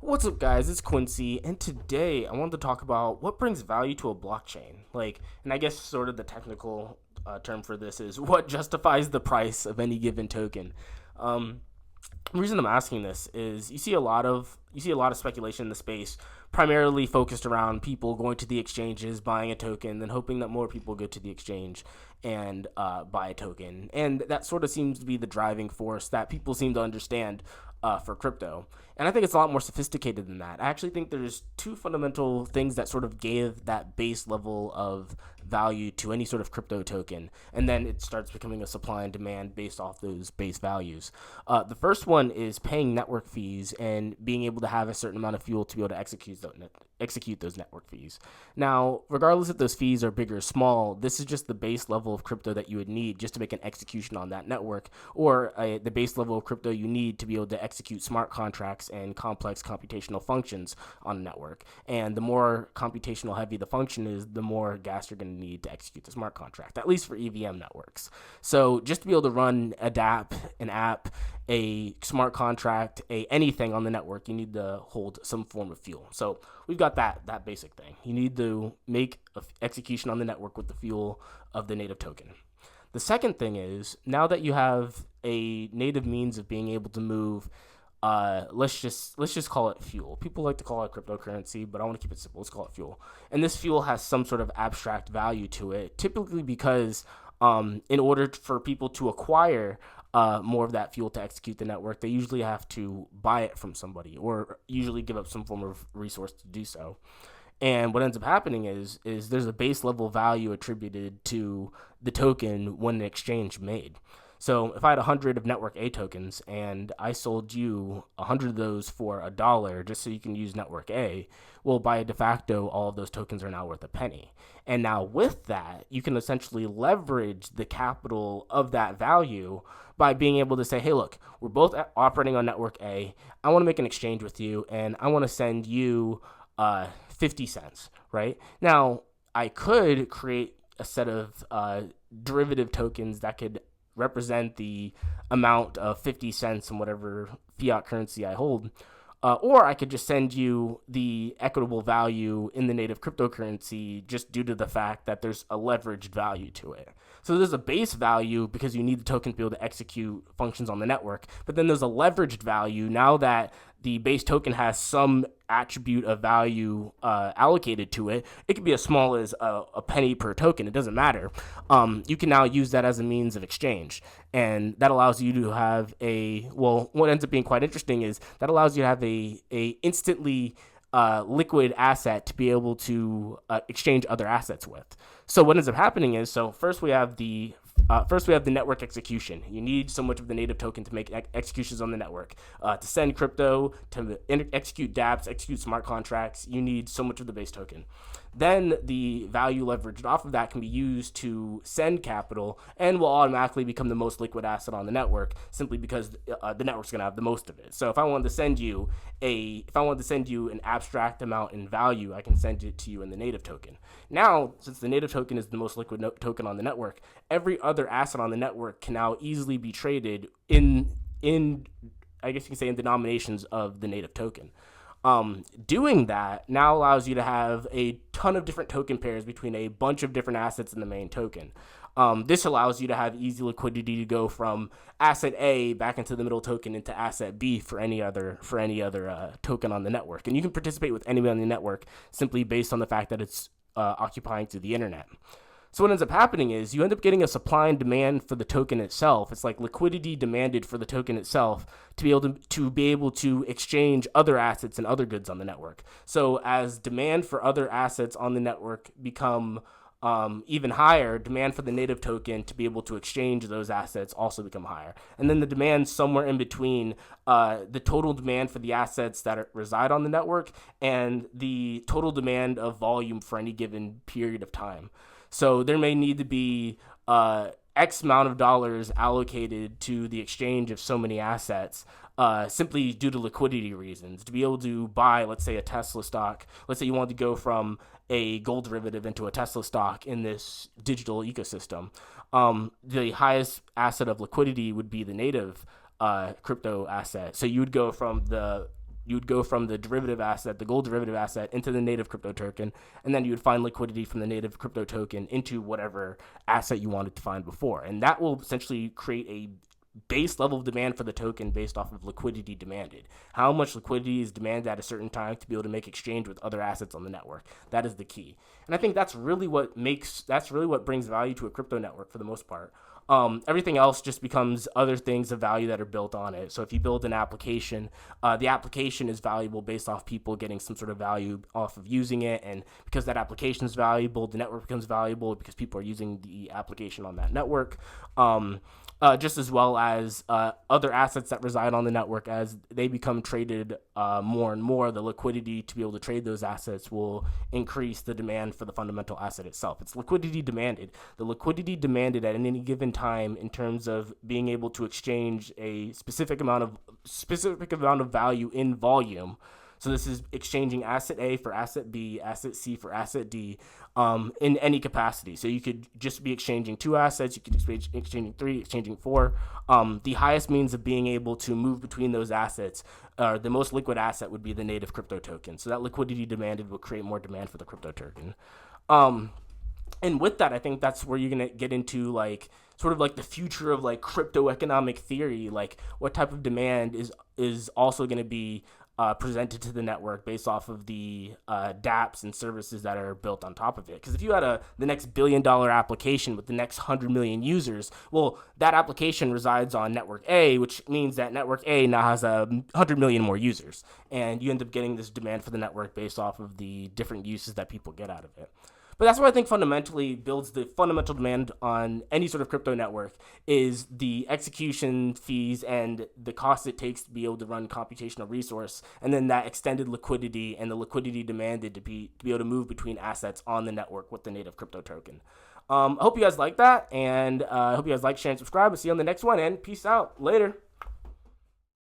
What's up, guys? It's Quincy, and today I wanted to talk about what brings value to a blockchain. And I guess sort of the technical term for this is what justifies the price of any given token. Um, the reason I'm asking this is you see a lot of speculation in the space, primarily focused around people going to the exchanges, buying a token, then hoping that more people go to the exchange and buy a token, and that sort of seems to be the driving force that people seem to understand for crypto. And I think it's a lot more sophisticated than that. I actually think there's two fundamental things that sort of gave that base level of value to any sort of crypto token, and then it starts becoming a supply and demand based off those base values. The first one is paying network fees and being able to have a certain amount of fuel to be able to execute those network fees. Now, regardless if those fees are big or small, this is just the base level of crypto that you would need just to make an execution on that network, or the base level of crypto you need to be able to execute smart contracts and complex computational functions on a network. And the more computational heavy the function is, the more gas you're going to need to execute the smart contract, at least for EVM networks. So just to be able to run a DApp, an app, a smart contract, anything on the network, you need to hold some form of fuel. So we've got that basic thing. You need to make execution on the network with the fuel of the native token. The second thing is, now that you have a native means of being able to move, let's just call it fuel. People like to call it cryptocurrency, but I want to keep it simple. Let's call it fuel. And this fuel has some sort of abstract value to it, typically because in order for people to acquire more of that fuel to execute the network, they usually have to buy it from somebody, or usually give up some form of resource to do so. And what ends up happening is there's a base level value attributed to the token when an exchange made. So if I had 100 of network A tokens and I sold you 100 of those for $1 just so you can use network A, well, by de facto, all of those tokens are now worth a penny. And now with that, you can essentially leverage the capital of that value by being able to say, hey, look, we're both operating on network A. I want to make an exchange with you, and I want to send you 50 cents, right? Now, I could create a set of derivative tokens that could represent the amount of 50 cents in whatever fiat currency I hold. Or I could just send you the equitable value in the native cryptocurrency just due to the fact that there's a leveraged value to it. So there's a base value because you need the token to be able to execute functions on the network, but then there's a leveraged value now that the base token has some attribute of value allocated to it. It could be as small as a penny per token. It doesn't matter. You can now use that as a means of exchange. And that allows you to have what ends up being quite interesting is that allows you to have a instantly liquid asset to be able to exchange other assets with. So what ends up happening is, first we have the network execution. You need so much of the native token to make executions on the network. To send crypto, to execute dApps, execute smart contracts, you need so much of the base token. Then the value leveraged off of that can be used to send capital and will automatically become the most liquid asset on the network, simply because the network's going to have the most of it. So if I wanted to send you an abstract amount in value, I can send it to you in the native token. Now, since the native token is the most liquid token on the network, every other asset on the network can now easily be traded in I guess you can say in denominations of the native token. Doing that now allows you to have a ton of different token pairs between a bunch of different assets in the main token. This allows you to have easy liquidity to go from asset A back into the middle token into asset B for any other token on the network. And you can participate with anyone on the network simply based on the fact that it's occupying through the internet. So what ends up happening is you end up getting a supply and demand for the token itself. It's like liquidity demanded for the token itself to be able to exchange other assets and other goods on the network. So as demand for other assets on the network become even higher, demand for the native token to be able to exchange those assets also become higher. And then the demand somewhere in between the total demand for the assets that reside on the network and the total demand of volume for any given period of time. So there may need to be X amount of dollars allocated to the exchange of so many assets simply due to liquidity reasons. To be able to buy, let's say, a Tesla stock, let's say you want to go from a gold derivative into a Tesla stock in this digital ecosystem, the highest asset of liquidity would be the native crypto asset. So you would go from the you would go from the derivative asset, the gold derivative asset, into the native crypto token, and then you would find liquidity from the native crypto token into whatever asset you wanted to find before. And that will essentially create a base level of demand for the token based off of liquidity demanded. How much liquidity is demanded at a certain time to be able to make exchange with other assets on the network. That is the key. And I think that's really what brings value to a crypto network for the most part. Everything else just becomes other things of value that are built on it. So if you build an application, the application is valuable based off people getting some sort of value off of using it. And because that application is valuable, the network becomes valuable because people are using the application on that network. Just as well as other assets that reside on the network. As they become traded more and more, the liquidity to be able to trade those assets will increase the demand for the fundamental asset itself. It's liquidity demanded. The liquidity demanded at any given time in terms of being able to exchange a specific amount of value in volume. So this is exchanging asset A for asset B, asset C for asset D, in any capacity. So you could just be exchanging 2 assets, you could be exchanging 3, exchanging 4. The highest means of being able to move between those assets, the most liquid asset would be the native crypto token. So that liquidity demanded will create more demand for the crypto token. And with that, I think that's where you're going to get into like sort of like the future of like crypto economic theory, like what type of demand is also going to be presented to the network based off of the dApps and services that are built on top of it. Because if you had the next $1 billion application with the next 100 million users, well, that application resides on network A, which means that network A now has 100 million more users. And you end up getting this demand for the network based off of the different uses that people get out of it. But that's what I think fundamentally builds the fundamental demand on any sort of crypto network is the execution fees and the cost it takes to be able to run computational resource, and then that extended liquidity and the liquidity demanded to be able to move between assets on the network with the native crypto token. I hope you guys like that, and I hope you guys like, share, and subscribe. I'll see you on the next one, and peace out. Later.